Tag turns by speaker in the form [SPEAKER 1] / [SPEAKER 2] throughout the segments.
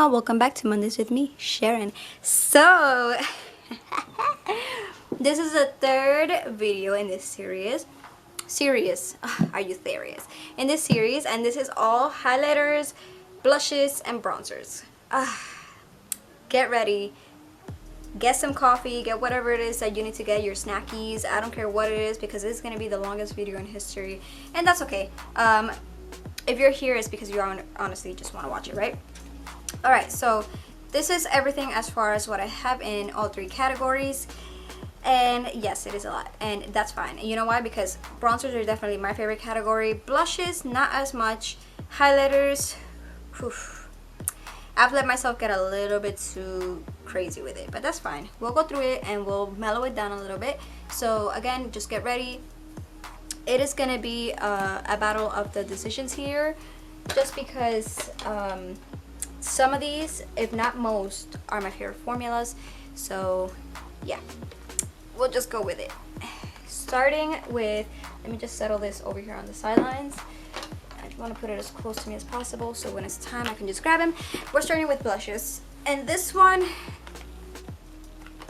[SPEAKER 1] everyone, welcome back to Mondays with me, Sharon. So, this is the third video in this series. Are you serious? In this series, and this is all highlighters, blushes, and bronzers. Get ready. Get some coffee, get whatever it is that you need to get, your snackies. I don't care what it is because this is going to be the longest video in history. And that's okay. If you're here, it's because you honestly just want to watch it, right? Alright, so this is everything as far as what I have in all three categories. And yes, it is a lot. And that's fine. And you know why? Because bronzers are definitely my favorite category. Blushes, not as much. Highlighters, I've let myself get a little bit too crazy with it. But that's fine. We'll go through it and we'll mellow it down a little bit. So again, just get ready. It is going to be a battle of the decisions here. Just because some of these, if not most, are my favorite formulas. So yeah, we'll just go with it. Starting with, let me just settle this over here on the sidelines. I want to put it as close to me as possible so when it's time I can just grab them. We're starting with blushes, and this one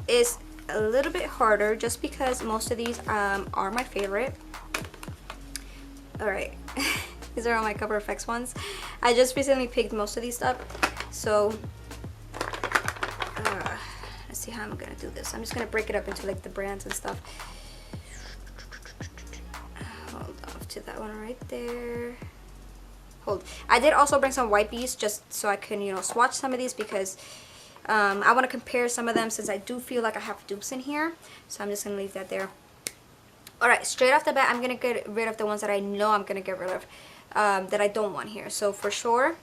[SPEAKER 1] is a little bit harder just because most of these are my favorite. Alright, these are all my Cover FX ones. I just recently picked most of these up, so let's see how I'm gonna do this. I'm just gonna break it up into like the brands and stuff. Hold off to that one right there. Hold. I did also bring some wipes just so I can, you know, swatch some of these because I want to compare some of them since I do feel like I have dupes in here. So I'm just gonna leave that there. Alright, straight off the bat, I'm going to get rid of the ones that I know I'm going to get rid of, that I don't want here. So for sure,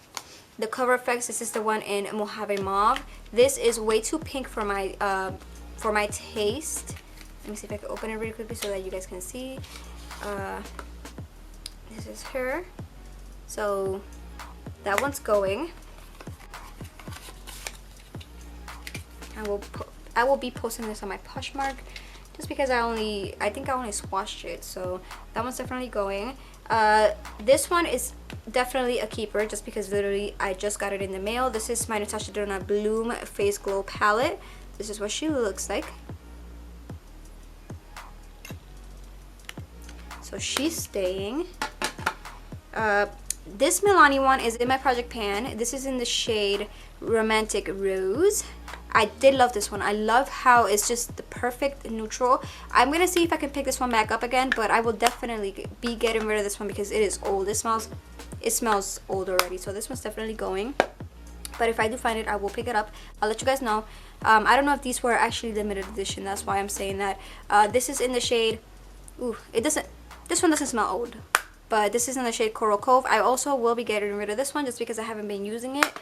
[SPEAKER 1] the Cover FX, this is the one in Mojave Mauve. This is way too pink for my taste. Let me see if I can open it really quickly so that you guys can see. This is her. So that one's going. I will be posting this on my Poshmark. Just because I think I only swatched it, so that one's definitely going. This one is definitely a keeper just because literally I just got it in the mail. This is my Natasha Denona Bloom Face Glow palette. This is what she looks like. So she's staying. This Milani one is in my project pan. This is in the shade Romantic Rose. I did love this one. I love how it's just the perfect neutral. I'm gonna see if I can pick this one back up again, but I will definitely be getting rid of this one because it is old. It smells old already, so this one's definitely going. But if I do find it, I will pick it up. I'll let you guys know. I don't know if these were actually limited edition. That's why I'm saying that. This is in the shade. Ooh, this one doesn't smell old, but this is in the shade Coral Cove. I also will be getting rid of this one just because I haven't been using it.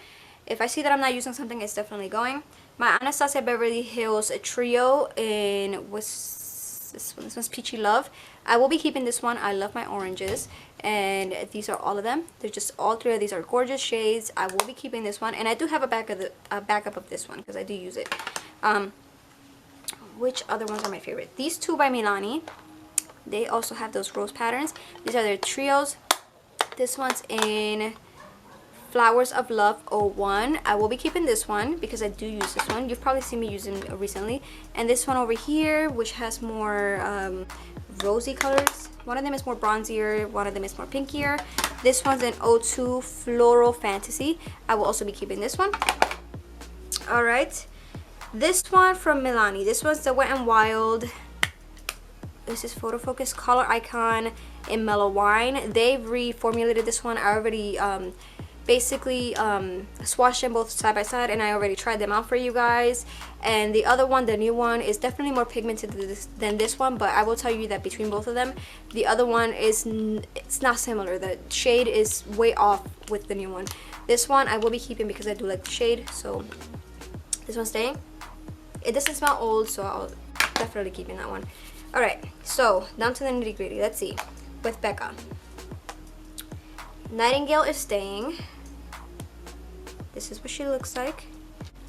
[SPEAKER 1] If I see that I'm not using something, it's definitely going. My Anastasia Beverly Hills trio in what's this one? This one's Peachy Love. I will be keeping this one. I love my oranges, and these are all of them. They're just all three of these are gorgeous shades. I will be keeping this one, and I do have a backup of this one because I do use it. Which other ones are my favorite? These two by Milani. They also have those rose patterns. These are their trios. This one's in Flowers of Love 01. I will be keeping this one because I do use this one. You've probably seen me using it recently. And this one over here, which has more rosy colors. One of them is more bronzier, one of them is more pinkier. This one's an 02 Floral Fantasy. I will also be keeping this one. Alright. This one from Milani. This one's the Wet n Wild. This is Photo Focus Color Icon in Mellow Wine. They've reformulated this one. I already basically swatched them both side by side, and I already tried them out for you guys. And the other one, the new one, is definitely more pigmented than this one, but I will tell you that between both of them, the other one it's not similar. The shade is way off with the new one. This one I will be keeping because I do like the shade, so this one's staying. It doesn't smell old, so I'll definitely keeping that one. Alright, so down to the nitty gritty. Let's see. With Becca, Nightingale is staying. This is what she looks like.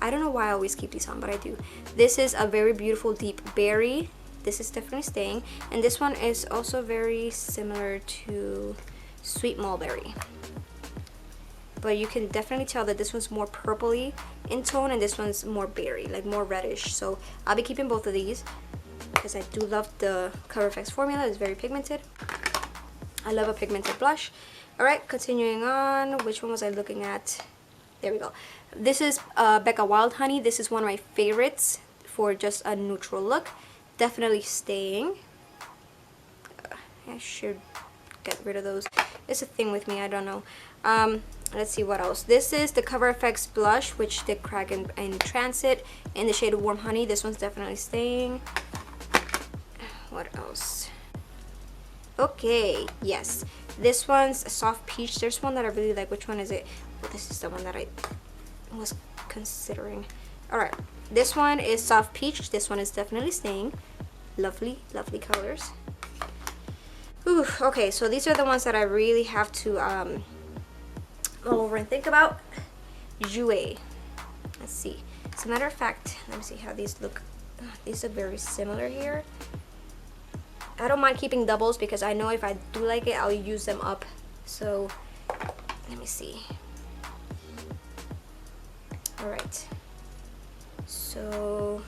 [SPEAKER 1] I don't know why I always keep these on, but I do. This is a very beautiful deep berry. This is definitely staying. And this one is also very similar to Sweet Mulberry. but you can definitely tell that this one's more purpley in tone and this one's more berry, like more reddish. So I'll be keeping both of these because I do love the Cover FX formula. It's very pigmented. I love a pigmented blush. Alright, continuing on. Which one was I looking at? There we go. This is Becca Wild Honey. This is one of my favorites for just a neutral look. Definitely staying. I should get rid of those. It's a thing with me, I don't know. Let's see what else. This is the Cover FX blush, which did crack in Transit in the shade of Warm Honey. This one's definitely staying. What else? Okay, yes. This one's a Soft Peach. There's one that I really like. Which one is it? Oh, this is the one that I was considering. Alright, this one is Soft Peach. This one is definitely staying. Lovely, lovely colors. Ooh, okay, so these are the ones that I really have to roll over and think about. Jouer. Let's see. As a matter of fact, let me see how these look. These look very similar here. I don't mind keeping doubles because I know if I do like it, I'll use them up. So, let me see. Alright. So,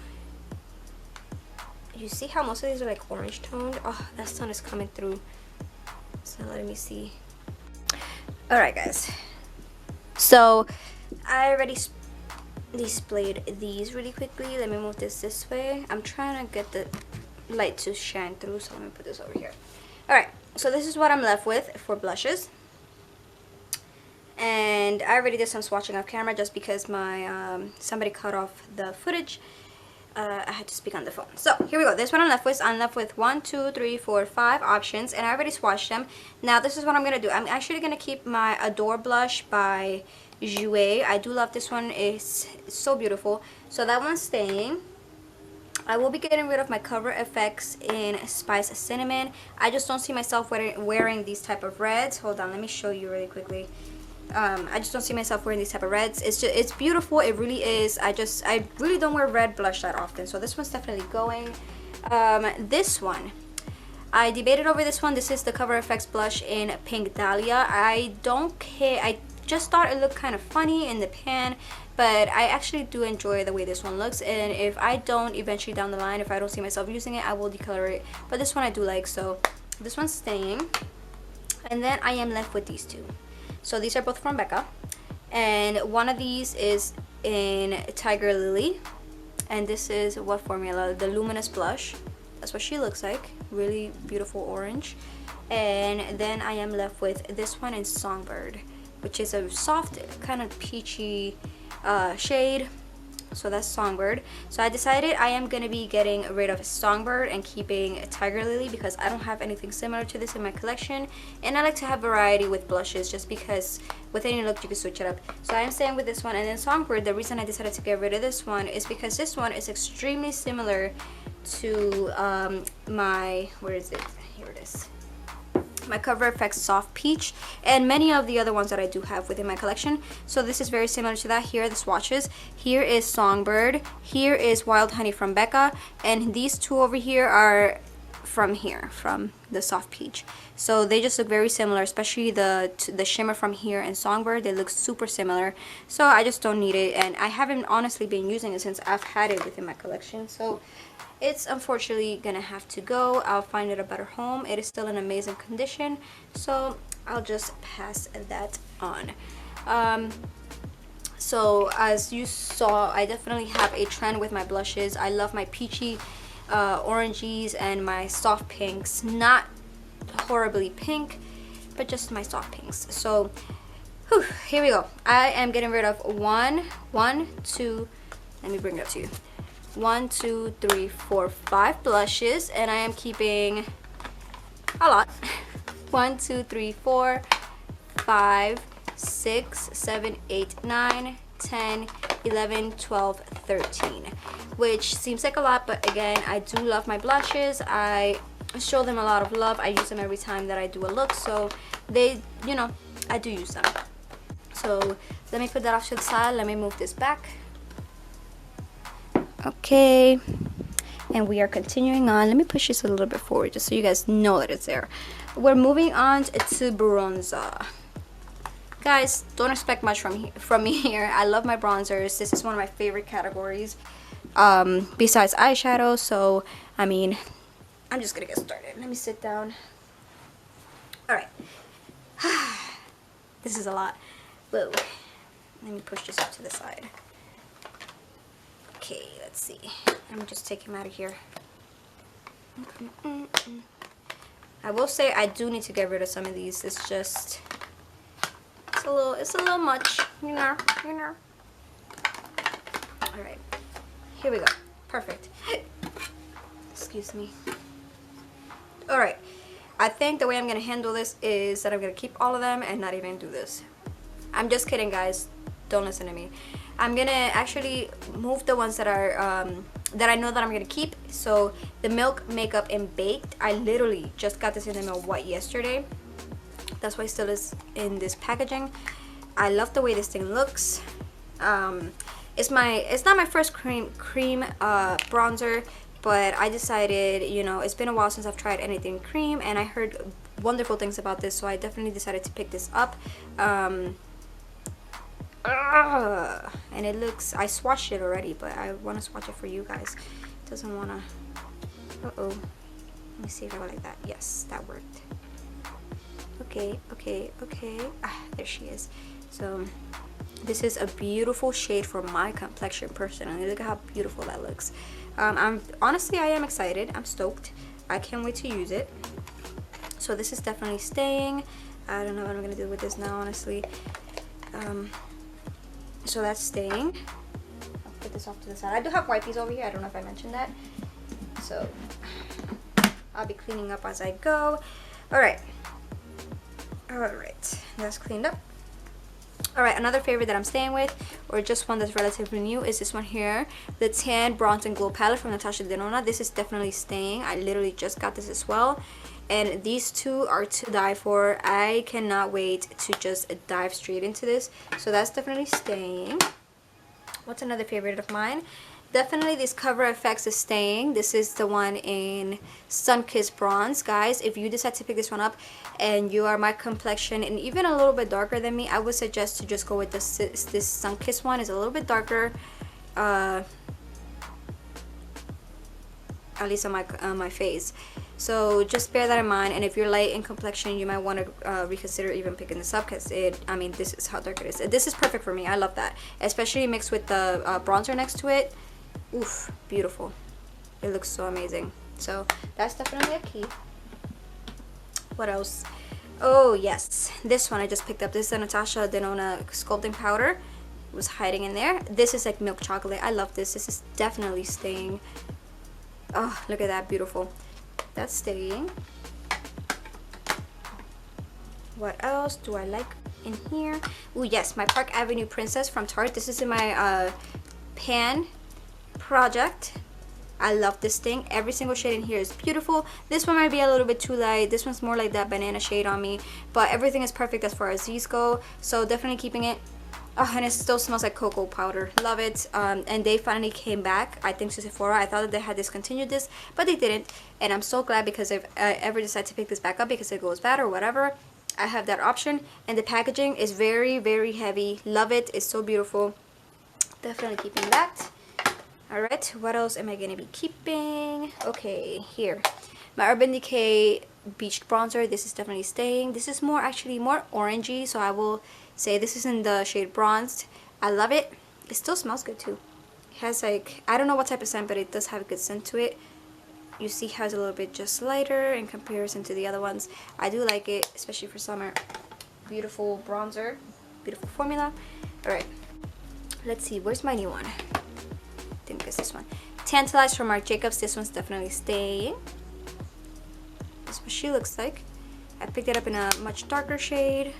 [SPEAKER 1] you see how most of these are like orange toned? Oh, that sun is coming through. So let me see. Alright guys. So, I already displayed these really quickly. Let me move this way. I'm trying to get the light to shine through, so let me put this over here. Alright, so this is what I'm left with for blushes. And I already did some swatching off camera just because my somebody cut off the footage. I had to speak on the phone. So here we go. This one I'm left with. I'm left with 1, 2, 3, 4, 5 options, and I already swatched them. Now this is what I'm gonna do. I'm actually gonna keep my Adore blush by Jouer. I do love this one. It's so beautiful. So that one's staying. I will be getting rid of my Cover FX in Spice Cinnamon. I just don't see myself wearing these type of reds. Hold on, let me show you really quickly. I just don't see myself wearing these type of reds. It's beautiful. It really is. I really don't wear red blush that often. So this one's definitely going. This one, I debated over this one. This is the Cover FX blush in Pink Dahlia. I don't care. I just thought it looked kind of funny in the pan, but I actually do enjoy the way this one looks. And if I don't eventually down the line, if I don't see myself using it, I will decolor it. But this one I do like, so this one's staying. And then I am left with these two. So these are both from Becca, and one of these is in Tiger Lily, and this is what formula? The Luminous Blush. That's what she looks like. Really beautiful orange. And then I am left with this one in Songbird, which is a soft, kind of peachy shade. So that's Songbird. So I decided I am going to be getting rid of Songbird and keeping Tiger Lily because I don't have anything similar to this in my collection, and I like to have variety with blushes just because with any look you can switch it up. So I am staying with this one. And then Songbird, the reason I decided to get rid of this one is because this one is extremely similar to my, where is it? Here it is. My Cover FX Soft Peach and many of the other ones that I do have within my collection. So this is very similar to that. Here are the swatches. Here is Songbird. Here is Wild Honey from Becca. And these two over here are from the Soft Peach. So they just look very similar, especially the shimmer from here and Songbird. They look super similar. So I just don't need it. And I haven't honestly been using it since I've had it within my collection. So it's unfortunately gonna have to go. I'll find it a better home. It is still in amazing condition, so I'll just pass that on. So as you saw, I definitely have a trend with my blushes. I love my peachy oranges and my soft pinks. Not horribly pink, but just my soft pinks. So whew, here we go. I am getting rid of one, two, let me bring it up to you. 1, 2, 3, 4, 5 blushes, and I am keeping a lot. 1, 2, 3, 4, 5, 6, 7, 8, 9, 10, 11, 12, 13, which seems like a lot, but again, I do love my blushes. I show them a lot of love. I use them every time that I do a look, so they, you know, I do use them. So let me put that off to the side. Let me move this back. Okay, and we are continuing on. Let me push this a little bit forward just so you guys know that it's there. We're moving on to bronzer. Guys, don't expect much from me here. I love my bronzers. This is one of my favorite categories, besides eyeshadow. So I mean, I'm just gonna get started. Let me sit down. All right. This is a lot. Whoa. Let me push this up to the side. Okay, let's see. Let me just take him out of here. I will say I do need to get rid of some of these. It's just, it's a little much, you know. All right, here we go. Perfect. Excuse me. All right. I think the way I'm gonna handle this is that I'm gonna keep all of them and not even do this. I'm just kidding, guys. Don't listen to me. I'm gonna actually move the ones that are that I know that I'm gonna keep. So the Milk Makeup and Baked, I literally just got this in the mail yesterday. That's why it still is in this packaging. I love the way this thing looks. It's not my first cream bronzer, but I decided, you know, it's been a while since I've tried anything cream, and I heard wonderful things about this, so I definitely decided to pick this up. And it looks, I swatched it already, but I want to swatch it for you guys. It doesn't want to, let me see if I go like that. Yes, that worked. Okay. There she is. So this is a beautiful shade for my complexion personally. Look at how beautiful that looks. Honestly, I am excited. I'm stoked. I can't wait to use it. So this is definitely staying. I don't know what I'm gonna do with this now, honestly. So that's staying. I'll put this off to the side. I do have wipes over here. I don't know if I mentioned that. So I'll be cleaning up as I go. All right, that's cleaned up. All right, another favorite that I'm staying with, or just one that's relatively new, is this one here, the Tan Bronze and Glow palette from Natasha Denona. This is definitely staying. I literally just got this as well, and these two are to die for. I cannot wait to just dive straight into this. So that's definitely staying. What's another favorite of mine? Definitely this Cover FX is staying. This is the one in Sunkissed Bronze. Guys, if you decide to pick this one up and you are my complexion and even a little bit darker than me, I would suggest to just go with this Sunkissed one. It's a little bit darker, at least on my face. So just bear that in mind, and if you're light in complexion, you might want to reconsider even picking this up, because I mean, this is how dark it is. This is perfect for me. I love that, especially mixed with the bronzer next to it. Oof, beautiful. It looks so amazing. So that's definitely a key. What else? Oh yes, this one I just picked up. This is the Natasha Denona sculpting powder. It was hiding in there. This is like milk chocolate. I love this. This is definitely staying. Oh, look at that, beautiful. That's staying. What else do I like in here? Oh yes, my Park Avenue Princess from Tarte. This is in my pan project. I love this thing. Every single shade in here is beautiful. This one might be a little bit too light. This one's more like that banana shade on me, but everything is perfect as far as these go, so definitely keeping it. Oh, and it still smells like cocoa powder. Love it. And they finally came back, I think, to Sephora. I thought that they had discontinued this, but they didn't, and I'm so glad, because if I ever decide to pick this back up because it goes bad or whatever, I have that option. And the packaging is very, very heavy. Love it. It's so beautiful. Definitely keeping that. All right, what else am I gonna be keeping? Okay, here, my Urban Decay Beached Bronzer. This is definitely staying. This is actually more orangey, so I will say this is in the shade Bronzed. I love it. It still smells good too. It has like, I don't know what type of scent, but it does have a good scent to it. You see how it's a little bit just lighter in comparison to the other ones. I do like it, especially for summer. Beautiful bronzer, beautiful formula. All right, let's see, where's my new one? I think it's this one, Tantalize from Marc Jacobs. This one's definitely staying. That's what she looks like. I picked it up in a much darker shade.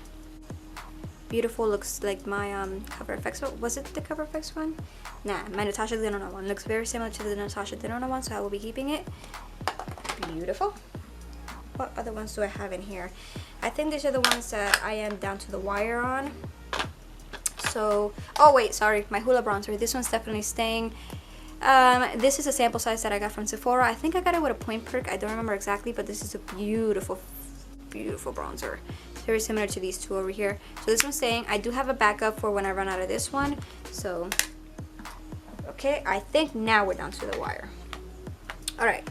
[SPEAKER 1] Beautiful. Looks like my Cover FX one. Was it the Cover FX one? Nah, my Natasha Denona one. Looks very similar to the Natasha Denona one, so I will be keeping it. Beautiful. What other ones do I have in here? I think these are the ones that I am down to the wire on. So, oh wait, sorry, my Hoola bronzer. This one's definitely staying. This is a sample size that I got from Sephora. I think I got it with a point perk. I don't remember exactly, but this is a beautiful beautiful bronzer. It's very similar to these two over here. So this one's saying I do have a backup for when I run out of this one. So, okay, I think now we're down to the wire. All right.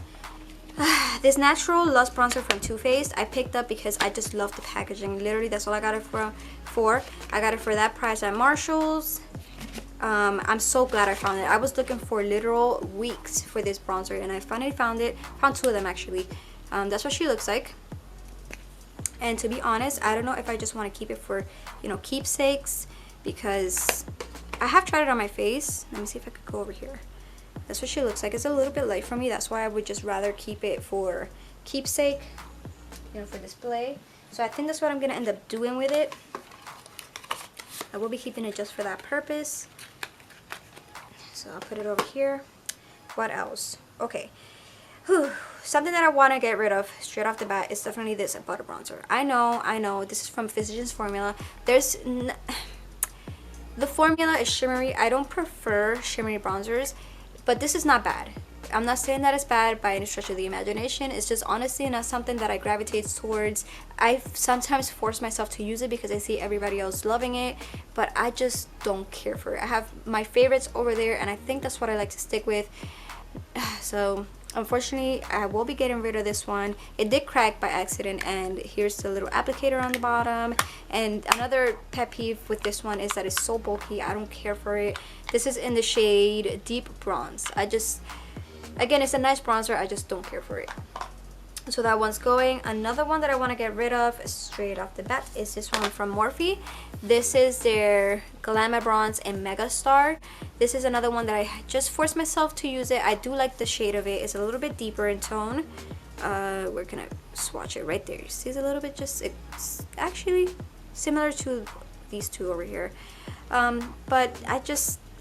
[SPEAKER 1] This Natural Lush Bronzer from Too Faced I picked up because I just love the packaging. Literally, that's all I got it for. I got it for that price at Marshall's. I'm so glad I found it. I was looking for literal weeks for this bronzer, and I finally found it. Found two of them actually. That's what she looks like. And to be honest, I don't know if I just want to keep it for, you know, keepsakes, because I have tried it on my face. Let me see if I could go over here. That's what she looks like. It's a little bit light for me. That's why I would just rather keep it for keepsake, you know, for display. So I think that's what I'm going to end up doing with it. I will be keeping it just for that purpose. So I'll put it over here. What else? Okay. Whew. Something that I want to get rid of straight off the bat is definitely this butter bronzer. I know. This is from Physicians Formula. The formula is shimmery. I don't prefer shimmery bronzers, but this is not bad. I'm not saying that it's bad by any stretch of the imagination. It's just honestly not something that I gravitate towards. I sometimes force myself to use it because I see everybody else loving it, but I just don't care for it. I have my favorites over there, and I think that's what I like to stick with. So unfortunately, I will be getting rid of this one. It did crack by accident, and here's the little applicator on the bottom. And another pet peeve with this one is that it's so bulky. I don't care for it. This is in the shade Deep Bronze. Again, it's a nice bronzer. I just don't care for it. So that one's going. Another one that I want to get rid of straight off the bat is this one from Morphe. This is their Glamour Bronze in Mega Star. This is another one that I just forced myself to use it. I do like the shade of it. It's a little bit deeper in tone. We're gonna swatch it right there. You see, it's a little bit it's actually similar to these two over here. But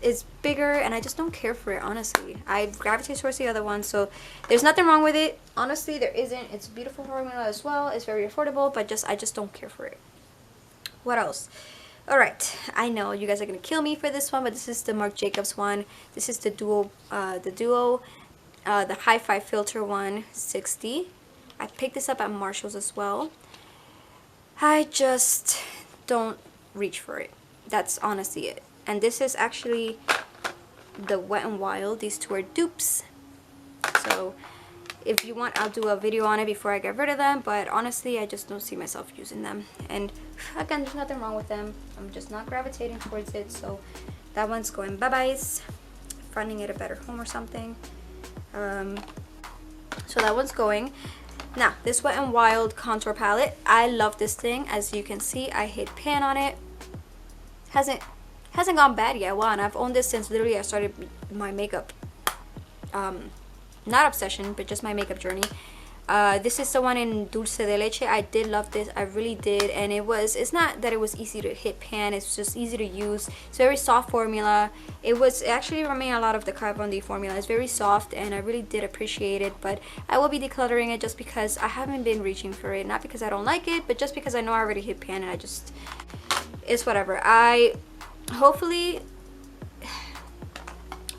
[SPEAKER 1] it's bigger, and I just don't care for it, honestly. I gravitate towards the other one, so there's nothing wrong with it. Honestly, there isn't. It's a beautiful formula as well. It's very affordable, but I just don't care for it. What else? All right, I know you guys are gonna kill me for this one, but this is the Marc Jacobs one. This is the the Hi-Fi Filter 160. I picked this up at Marshall's as well. I just don't reach for it. That's honestly it. And this is actually the Wet n Wild. These two are dupes. So if you want, I'll do a video on it before I get rid of them. But honestly, I just don't see myself using them. And again, there's nothing wrong with them. I'm just not gravitating towards it. So that one's going bye-byes. Finding it a better home or something. So that one's going. Now, this Wet n Wild contour palette. I love this thing. As you can see, I hit pan on it. Hasn't gone bad yet. Wow, and I've owned this since literally I started my makeup not obsession, but just my makeup journey. This is the one in Dulce de Leche. I did love this. I really did. And it's not that it was easy to hit pan, it's just easy to use. It's a very soft formula. It actually reminded a lot of the Kat Von D formula. It's very soft, and I really did appreciate it. But I will be decluttering it just because I haven't been reaching for it. Not because I don't like it, but just because I know I already hit pan, and it's whatever. Hopefully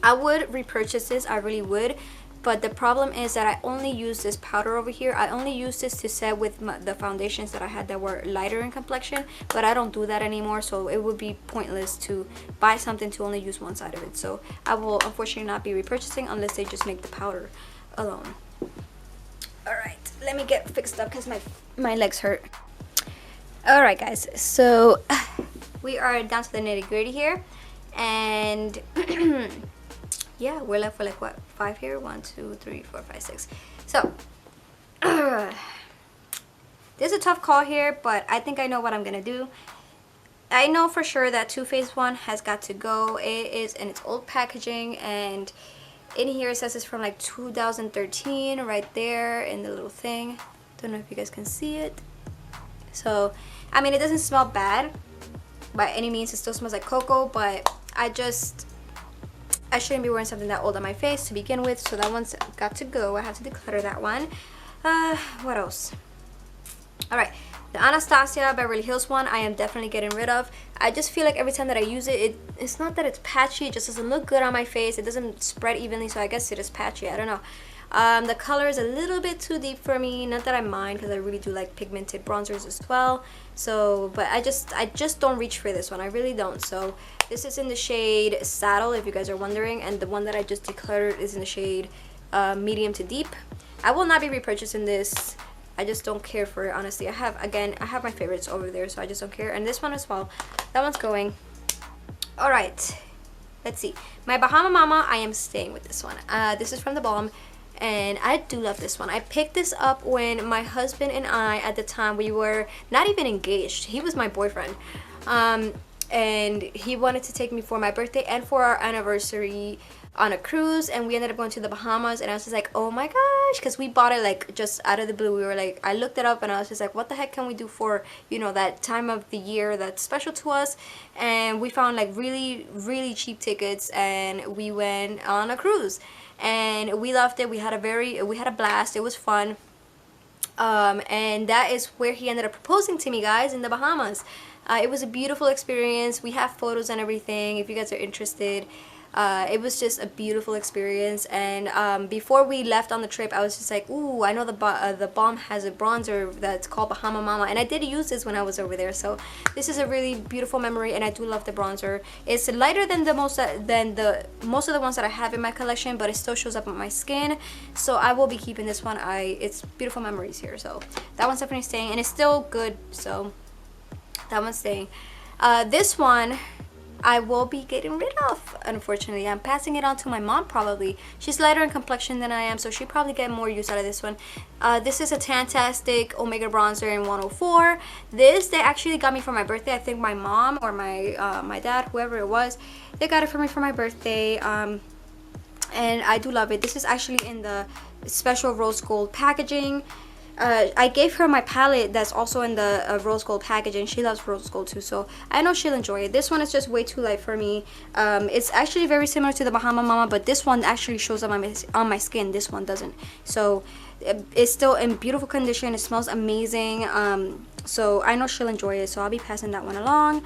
[SPEAKER 1] I would repurchase this. I really would. But the problem is that I only use this powder over here. I only use this to set with the foundations that I had that were lighter in complexion, but I don't do that anymore, so it would be pointless to buy something to only use one side of it. So I will unfortunately not be repurchasing unless they just make the powder alone. Alright, let me get fixed up because my legs hurt. Alright guys, so we are down to the nitty-gritty here, and yeah, we're left with like what, 5 here? 1, 2, 3, 4, 5, 6. So there's a tough call here, but I think I know what I'm gonna do. I know for sure that Too Faced one has got to go. It is in its old packaging, and in here it says it's from like 2013 right there in the little thing. Don't know if you guys can see it. So I mean, it doesn't smell bad by any means. It still smells like cocoa, but I shouldn't be wearing something that old on my face to begin with, so that one's got to go. I have to declutter that one. What else? Alright, the Anastasia Beverly Hills one I am definitely getting rid of. I just feel like every time that I use it, it's not that it's patchy, it just doesn't look good on my face. It doesn't spread evenly, so I guess it is patchy. I don't know. The color is a little bit too deep for me. Not that I mind, because I really do like pigmented bronzers as well. So, but I just don't reach for this one. I really don't. So this is in the shade Saddle, if you guys are wondering, and the one that I just decluttered is in the shade medium to deep. I will not be repurchasing this. I just don't care for it, honestly. I have my favorites over there, so I just don't care. And this one as well. That one's going. All right. Let's see. My Bahama Mama, I am staying with this one. This is from the Balm, and I do love this one. I picked this up when my husband and I, at the time, we were not even engaged. He was my boyfriend. And he wanted to take me for my birthday and for our anniversary on a cruise, and we ended up going to the Bahamas, and I was just like, oh my gosh, because we bought it like just out of the blue. We were like, I looked it up and I was just like, what the heck can we do for, you know, that time of the year that's special to us? And we found like really, really cheap tickets, and we went on a cruise, and we loved it. We had a blast. It was fun. And that is where he ended up proposing to me, guys, in the Bahamas. It was a beautiful experience. We have photos and everything if you guys are interested. It was just a beautiful experience, and before we left on the trip, I was just like, ooh, I know the Balm has a bronzer that's called Bahama Mama, and I did use this when I was over there. So this is a really beautiful memory, and I do love the bronzer. It's lighter than most of the ones that I have in my collection, but it still shows up on my skin. So I will be keeping this one. It's beautiful memories here. So that one's definitely staying, and it's still good. So that one's staying. This one I will be getting rid of, unfortunately. I'm passing it on to my mom, probably. She's lighter in complexion than I am, so she'll probably get more use out of this one. This is a Tantastic Omega Bronzer in 104. This, they actually got me for my birthday. I think my mom or my dad, whoever it was, they got it for me for my birthday. And I do love it. This is actually in the special rose gold packaging. I gave her my palette that's also in the rose gold packaging. She loves rose gold too, so I know she'll enjoy it. This one is just way too light for me. It's actually very similar to the Bahama Mama, but this one actually shows up on my skin. This one doesn't. So it's still in beautiful condition. It smells amazing. So I know she'll enjoy it, so I'll be passing that one along.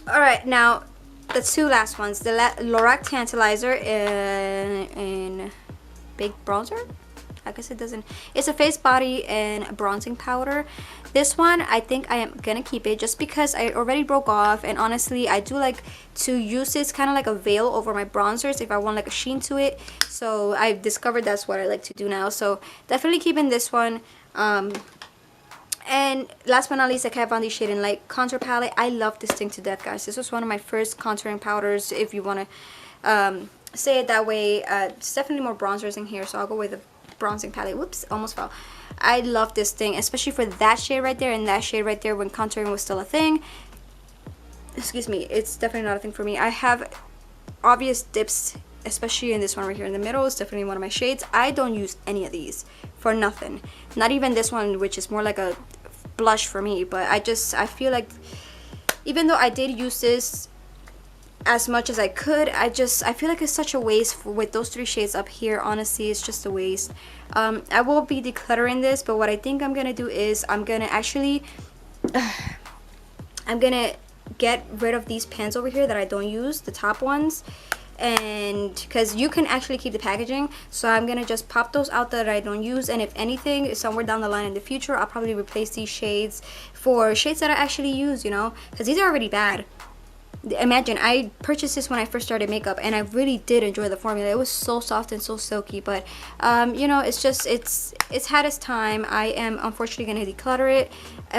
[SPEAKER 1] Alright, now the two last ones. The Lorac Tantalizer in Big Bronzer. I guess it doesn't. It's a face, body, and bronzing powder. This one, I think I am gonna keep it just because I already broke off, and honestly, I do like to use this kind of like a veil over my bronzers if I want like a sheen to it. So I've discovered that's what I like to do now. So definitely keeping this one. And last but not least, I have on the Shade and Light contour palette. I love this thing to death, guys. This was one of my first contouring powders, if you want to say it that way. It's definitely more bronzers in here, so I'll go with the bronzing palette. Whoops, almost fell. I love this thing, especially for that shade right there and that shade right there when contouring was still a thing. Excuse me, it's definitely not a thing for me. I have obvious dips, especially in this one right here in the middle. It's definitely one of my shades. I don't use any of these for nothing. Not even this one, which is more like a blush for me, but I feel like even though I did use this as much as I could, I feel like it's such a waste with those three shades up here. Honestly, it's just a waste. I will be decluttering this, but what I think I'm gonna do is I'm gonna actually I'm gonna get rid of these pens over here that I don't use, the top ones, and because you can actually keep the packaging, so I'm gonna just pop those out that I don't use, and if anything, somewhere down the line in the future, I'll probably replace these shades for shades that I actually use, you know, because these are already bad. Imagine, I purchased this when I first started makeup, and I really did enjoy the formula. It was so soft and so silky, but you know, it's just it's had its time. I am unfortunately going to declutter it,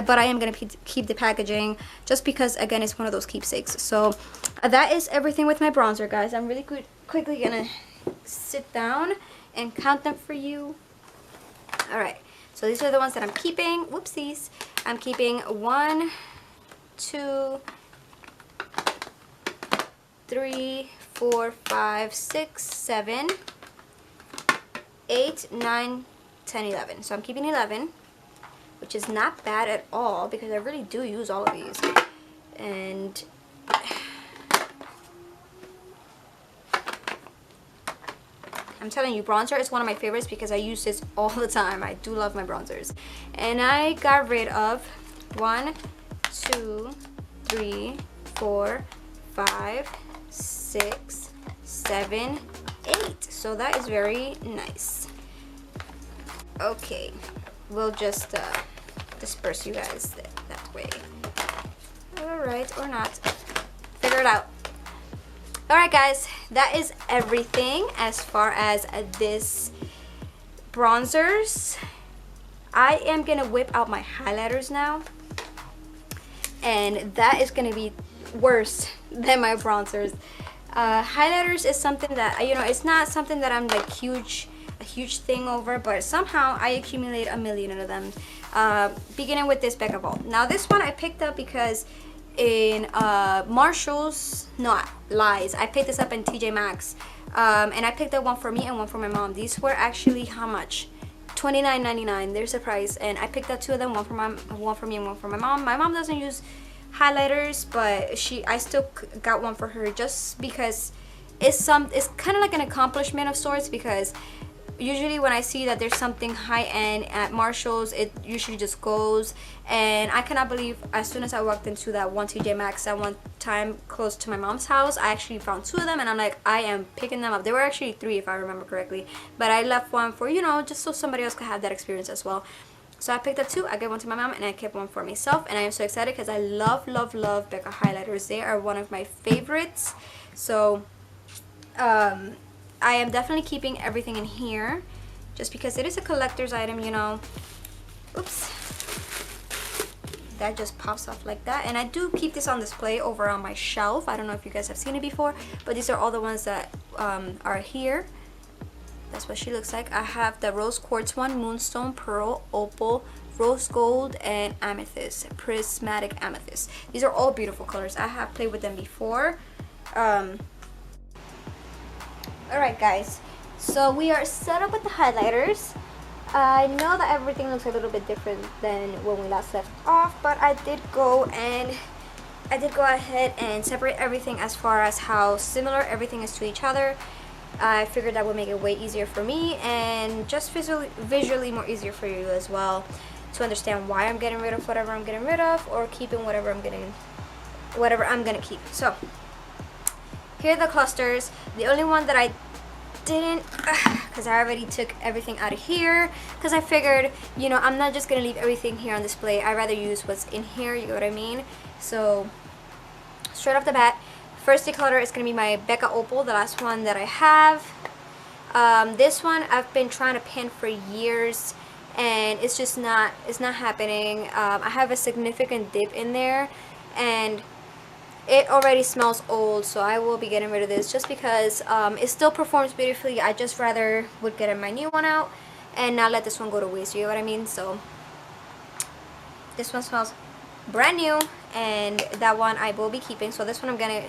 [SPEAKER 1] but I am going to keep the packaging just because, again, it's one of those keepsakes. So that is everything with my bronzer, guys. I'm really quickly going to sit down and count them for you. Alright, so these are the ones that I'm keeping. Whoopsies. I'm keeping 1, 2, 3, 4, 5, 6, 7, 8, 9, 10, 11. So I'm keeping 11, which is not bad at all because I really do use all of these. And I'm telling you, bronzer is one of my favorites because I use this all the time. I do love my bronzers. And I got rid of 1, 2, 3, 4, 5, 6, 7, 8. So that is very nice. Okay, we'll just disperse you guys that way. Alright, or not. Figure it out. Alright guys, that is everything as far as this bronzers. I am gonna whip out my highlighters now, and that is gonna be worse than my bronzers. Highlighters is something that, you know, it's not something that I'm like a huge thing over, but somehow I accumulate a million of them. Beginning with this Becca Ball. Now this one I picked up because in Marshall's, no, lies, I picked this up in TJ Maxx, and I picked up one for me and one for my mom. These were actually how much? $29.99. There's a price, and I picked up 2 of them, one for me and one for my mom. My mom doesn't use highlighters, but I still got one for her just because it's kind of like an accomplishment of sorts, because usually when I see that there's something high-end at Marshall's, it usually just goes. And I cannot believe, as soon as I walked into that one TJ Maxx at one time close to my mom's house, I actually found 2 of them, and I'm like, I am picking them up. There were actually 3 if I remember correctly, but I left one for, you know, just so somebody else could have that experience as well. So I picked up 2, I gave one to my mom, and I kept one for myself, and I am so excited because I love Becca highlighters. They are one of my favorites. So I am definitely keeping everything in here just because it is a collector's item, you know. Oops. That just pops off like that. And I do keep this on display over on my shelf. I don't know if you guys have seen it before, but these are all the ones that are here. That's what she looks like. I have the rose quartz one, moonstone, pearl, opal, rose gold, and amethyst, prismatic amethyst. These are all beautiful colors. I have played with them before. Alright guys, so we are set up with the highlighters. I know that everything looks a little bit different than when we last left off, but I did go ahead and separate everything as far as how similar everything is to each other. I figured that would make it way easier for me, and just visually more easier for you as well, to understand why I'm getting rid of whatever I'm getting rid of, or keeping whatever I'm gonna keep. So here are the clusters. The only one that I didn't, because I already took everything out of here, because I figured, you know, I'm not just gonna leave everything here on display. I'd rather use what's in here, you know what I mean? So straight off the bat, first declutter is gonna be my Becca Opal, the last one that I have. This one I've been trying to pin for years, and it's not happening. I have a significant dip in there, and it already smells old, so I will be getting rid of this just because it still performs beautifully. I just rather would get my new one out and not let this one go to waste, you know what I mean? So this one smells brand new, and that one I will be keeping. So this one I'm gonna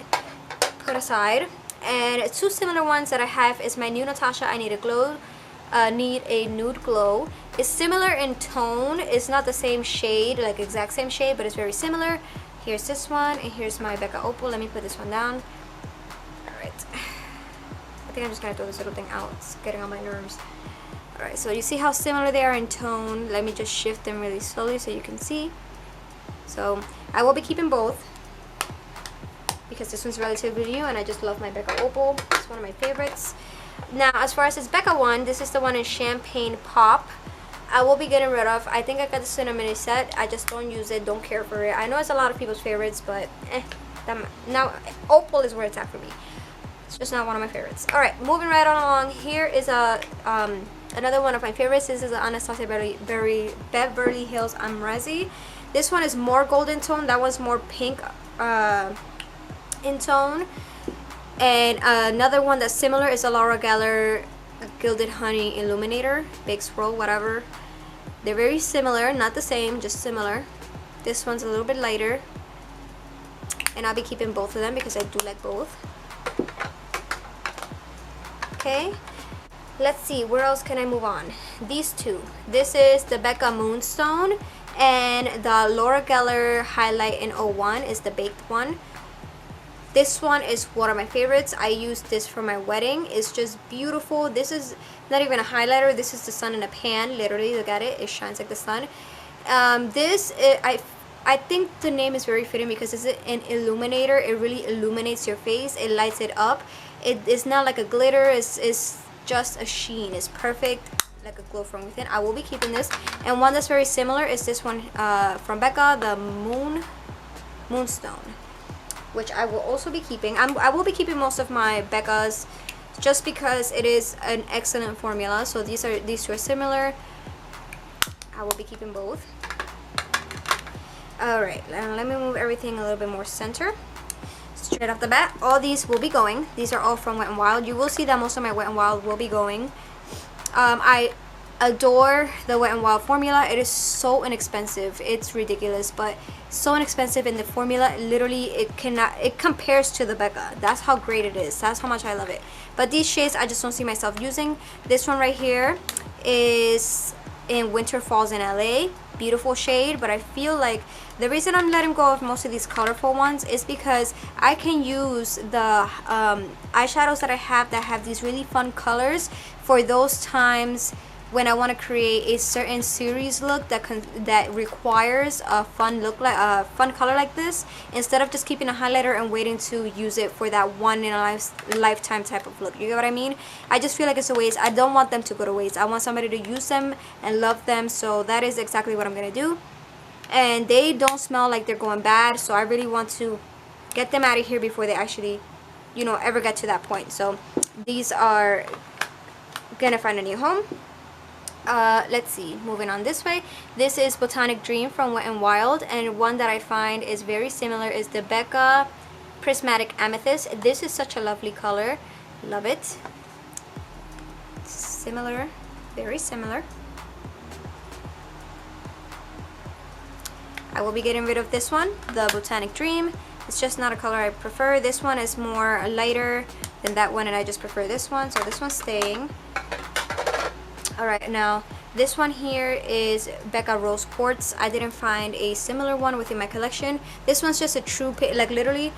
[SPEAKER 1] put aside. And 2 similar ones that I have is my new Natasha I Need a Nude Glow. It's similar in tone. It's not the same shade, like exact same shade, but it's very similar. Here's this one, and here's my Becca Opal. Let me put this one down. Alright. I think I'm just gonna throw this little thing out. It's getting on my nerves. Alright, so you see how similar they are in tone. Let me just shift them really slowly so you can see. So I will be keeping both because this one's relatively new, and I just love my Becca Opal. It's one of my favorites. Now, as far as this Becca one, this is the one in Champagne Pop. I will be getting rid of. I think I got this in a mini set. I just don't use it, don't care for it. I know it's a lot of people's favorites, but now Opal is where it's at for me. It's just not one of my favorites. Alright, moving right on along. Here is another one of my favorites. This is the Anastasia Beverly Hills Amrezi. This one is more golden tone. That one's more pink in tone. And another one that's similar is a Laura Geller Gilded Honey Illuminator, Big Swirl, whatever. They're very similar, not the same, just similar. This one's a little bit lighter, and I'll be keeping both of them because I do like both. Okay, let's see, where else can I move on? These 2. This is the Becca Moonstone, and the Laura Geller Highlight in 01 is the baked one. This one is one of my favorites. I used this for my wedding. It's just beautiful. This is not even a highlighter. This is the sun in a pan. Literally, look at it. It shines like the sun. I think the name is very fitting because it's an illuminator. It really illuminates your face. It lights it up. It is not like a glitter, it's just a sheen. It's perfect, like a glow from within. I will be keeping this. And one that's very similar is this one from Becca, the Moonstone, which I will also be keeping. I will be keeping most of my Becca's just because it is an excellent formula. So these two are similar. I will be keeping both. Alright, let me move everything a little bit more center. Straight off the bat, all these will be going. These are all from Wet n Wild. You will see that most of my Wet n Wild will be going. I adore the Wet n Wild formula. It is so inexpensive. It's ridiculous, but so inexpensive in the formula. Literally, it compares to the Becca. That's how great it is. That's how much I love it. But these shades, I just don't see myself using. This one right here is in Winter Falls in LA. Beautiful shade, but I feel like the reason I'm letting go of most of these colorful ones is because I can use the eyeshadows that I have that have these really fun colors for those times when I want to create a certain series look that requires a fun look, like a fun color like this, instead of just keeping a highlighter and waiting to use it for that one in a lifetime type of look. You get what I mean? I just feel like it's a waste. I don't want them to go to waste. I want somebody to use them and love them, so that is exactly what I'm gonna do. And they don't smell like they're going bad, so I really want to get them out of here before they actually, you know, ever get to that point. So these are gonna find a new home. Let's see, moving on this way. This is Botanic Dream from Wet n Wild, and one that I find is very similar is the Becca Prismatic Amethyst. This is such a lovely color. Love it. Similar, very similar. I will be getting rid of this one, the Botanic Dream. It's just not a color I prefer. This one is more lighter than that one, and I just prefer this one, so this one's staying. Alright, now this one here is Becca Rose Quartz. I didn't find a similar one within my collection. This one's just a true like literally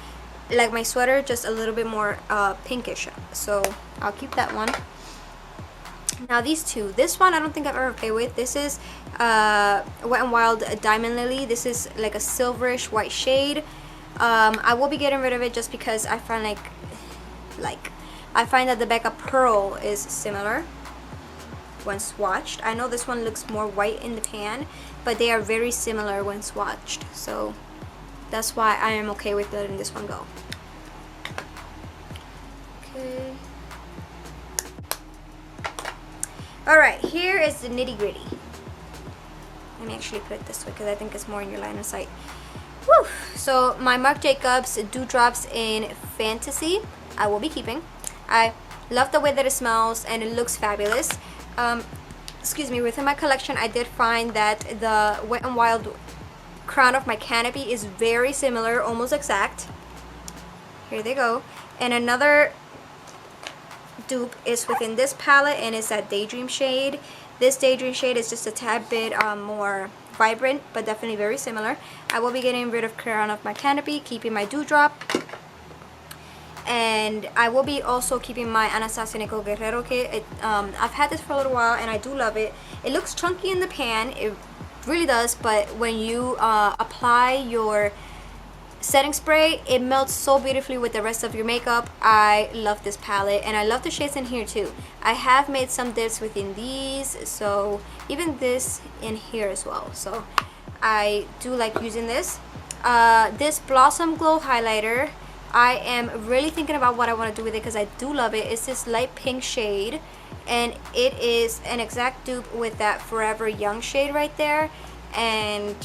[SPEAKER 1] like my sweater, just a little bit more pinkish, so I'll keep that one. Now these two, this one I don't think I've ever played with. This is Wet n Wild Diamond Lily. This is like a silverish white shade. I will be getting rid of it just because I find I find that the Becca Pearl is similar when swatched. I know this one looks more white in the pan, but they are very similar when swatched, so that's why I am okay with letting this one go. Okay. Alright, here is the nitty gritty. Let me actually put it this way because I think it's more in your line of sight. Woo! So my Marc Jacobs Dewdrops in Fantasy, I will be keeping. I love the way that it smells and it looks fabulous. Excuse me, within my collection I did find that the Wet n Wild crown of my canopy is very similar, almost exact. Here they go. And another dupe is within this palette, and it's that Daydream shade. This Daydream shade is just a tad bit more vibrant, but definitely very similar. I will be getting rid of crown of my canopy, keeping my Dewdrop. And I will be also keeping my Anastasia Nicole Guerrero kit. I've had this for a little while and I do love it. It looks chunky in the pan, it really does, but when you apply your setting spray, it melts so beautifully with the rest of your makeup. I love this palette and I love the shades in here too. I have made some dips within these, so even this in here as well. So I do like using this. This Blossom Glow highlighter, I am really thinking about what I want to do with it because I do love it. It's this light pink shade and it is an exact dupe with that Forever Young shade right there. And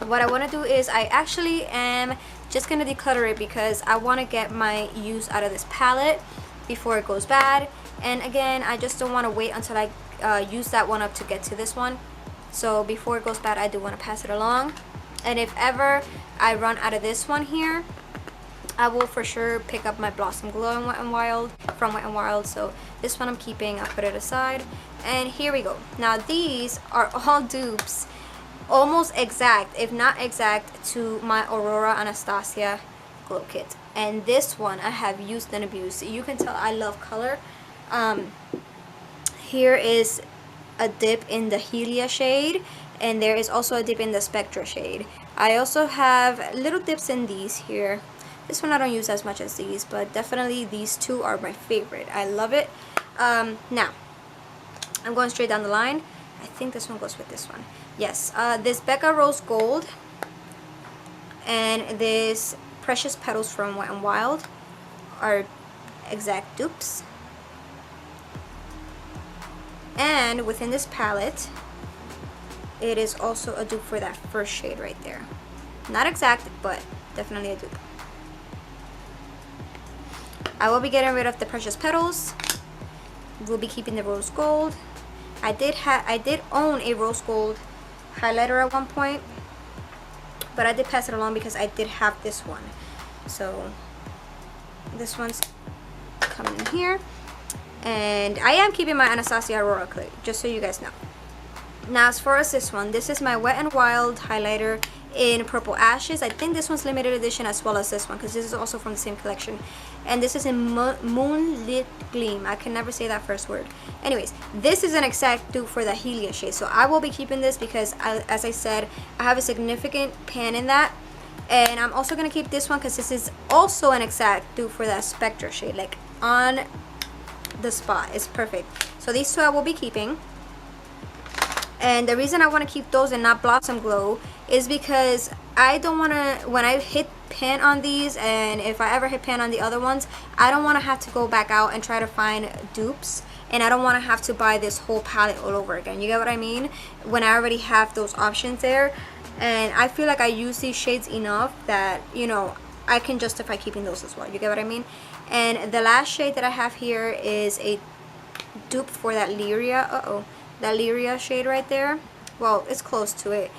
[SPEAKER 1] what I want to do is I actually am just going to declutter it because I want to get my use out of this palette before it goes bad. And again, I just don't want to wait until I use that one up to get to this one. So before it goes bad, I do want to pass it along. And if ever I run out of this one here, I will for sure pick up my Blossom Glow in Wet n Wild from Wet n Wild. So this one I'm keeping. I'll put it aside. And here we go. Now these are all dupes, almost exact, if not exact, to my Aurora Anastasia Glow Kit. And this one I have used and abused. You can tell I love color. Here is a dip in the Helia shade, and there is also a dip in the Spectra shade. I also have little dips in these here. This one I don't use as much as these, but definitely these two are my favorite. I love it. Now, I'm going straight down the line. I think this one goes with this one. Yes, this Becca Rose Gold and this Precious Petals from Wet n Wild are exact dupes. And within this palette, it is also a dupe for that first shade right there. Not exact, but definitely a dupe. I will be getting rid of the Precious Petals. We'll be keeping the Rose Gold. I did own a Rose Gold highlighter at one point, but I did pass it along because I did have this one. So this one's coming in here. And I am keeping my Anastasia Aurora clay, just so you guys know. Now as far as this one, this is my Wet n Wild highlighter in Purple Ashes. I think this one's limited edition as well as this one, because this is also from the same collection. And this is in Moonlit Gleam. I can never say that first word. Anyways, this is an exact dupe for the Helia shade. So I will be keeping this because, as I said, I have a significant pan in that. And I'm also going to keep this one because this is also an exact dupe for that Spectra shade. Like on the spot. It's perfect. So these two I will be keeping. And the reason I want to keep those and not Blossom Glow is because I don't want to, when I hit pan on these, and if I ever hit pan on the other ones, I don't want to have to go back out and try to find dupes, and I don't want to have to buy this whole palette all over again. You get what I mean? When I already have those options there, and I feel like I use these shades enough that, you know, I can justify keeping those as well. You get what I mean? And the last shade that I have here is a dupe for that Lyria. That Lyria shade right there. Well, it's close to it.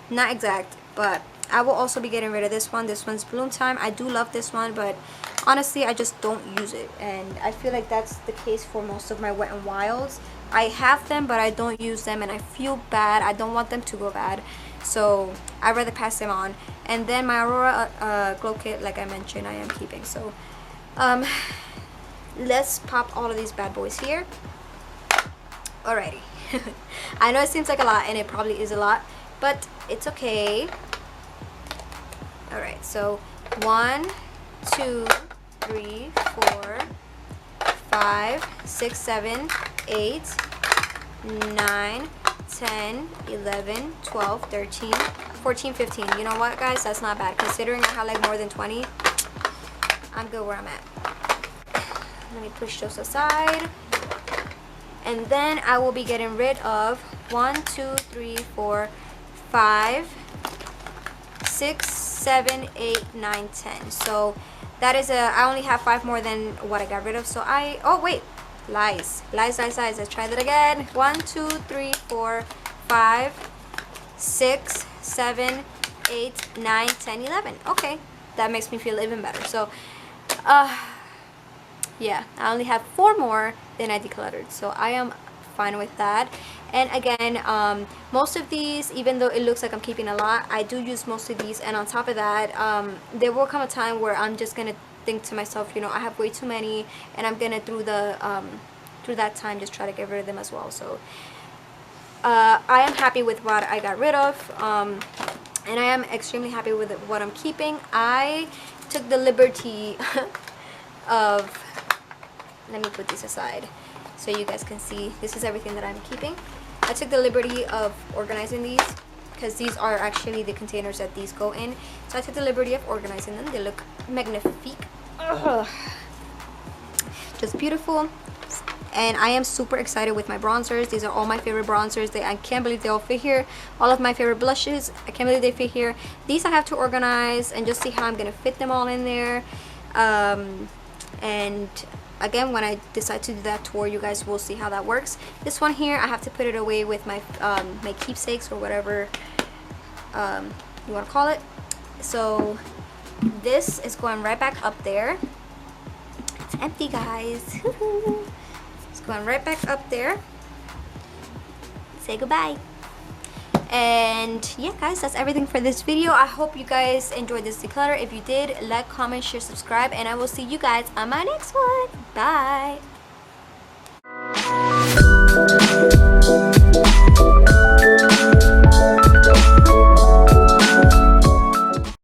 [SPEAKER 1] Not exact, but I will also be getting rid of this one. This one's Bloom Time. I do love this one, but honestly, I just don't use it. And I feel like that's the case for most of my Wet n Wilds. I have them, but I don't use them, and I feel bad. I don't want them to go bad. So I'd rather pass them on. And then my Aurora Glow Kit, like I mentioned, I am keeping. So let's pop all of these bad boys here. Alrighty. I know it seems like a lot, and it probably is a lot, but it's okay. Alright, so 1, 2, 3, 4, 5, 6, 7, 8, 9, 10, 11, 12, 13, 14, 15. You know what, guys? That's not bad. Considering I have like more than 20, I'm good where I'm at. Let me push those aside. And then I will be getting rid of 1, 2, 3, 4, 5, 6, 7, 8, 9, 10. So that is I only have 5 more than what I got rid of. So oh wait, lies. Let's try that again. 1, 2, 3, 4, 5, 6, 7, 8, 9, 10, 11. Okay, that makes me feel even better. So yeah, I only have 4 more than I decluttered, so I am fine with that. And again, most of these, even though it looks like I'm keeping a lot, I do use most of these. And on top of that, there will come a time where I'm just gonna think to myself, you know, I have way too many, and I'm gonna through that time just try to get rid of them as well. So I am happy with what I got rid of, and I am extremely happy with what I'm keeping. I took the liberty of, let me put these aside so you guys can see. This is everything that I'm keeping. I took the liberty of organizing these because these are actually the containers that these go in. So I took the liberty of organizing them. They look magnifique. Ugh. Just beautiful. And I am super excited with my bronzers. These are all my favorite bronzers. I can't believe they all fit here. All of my favorite blushes, I can't believe they fit here. These I have to organize and just see how I'm going to fit them all in there. And again, when I decide to do that tour, you guys will see how that works. This one here, I have to put it away with my my keepsakes or whatever you want to call it. So this is going right back up there. It's empty, guys. It's going right back up there. Say goodbye. And yeah, guys, that's everything for this video. I hope you guys enjoyed this declutter. If you did, like, comment, share, subscribe, and I will see you guys on my next one. Bye.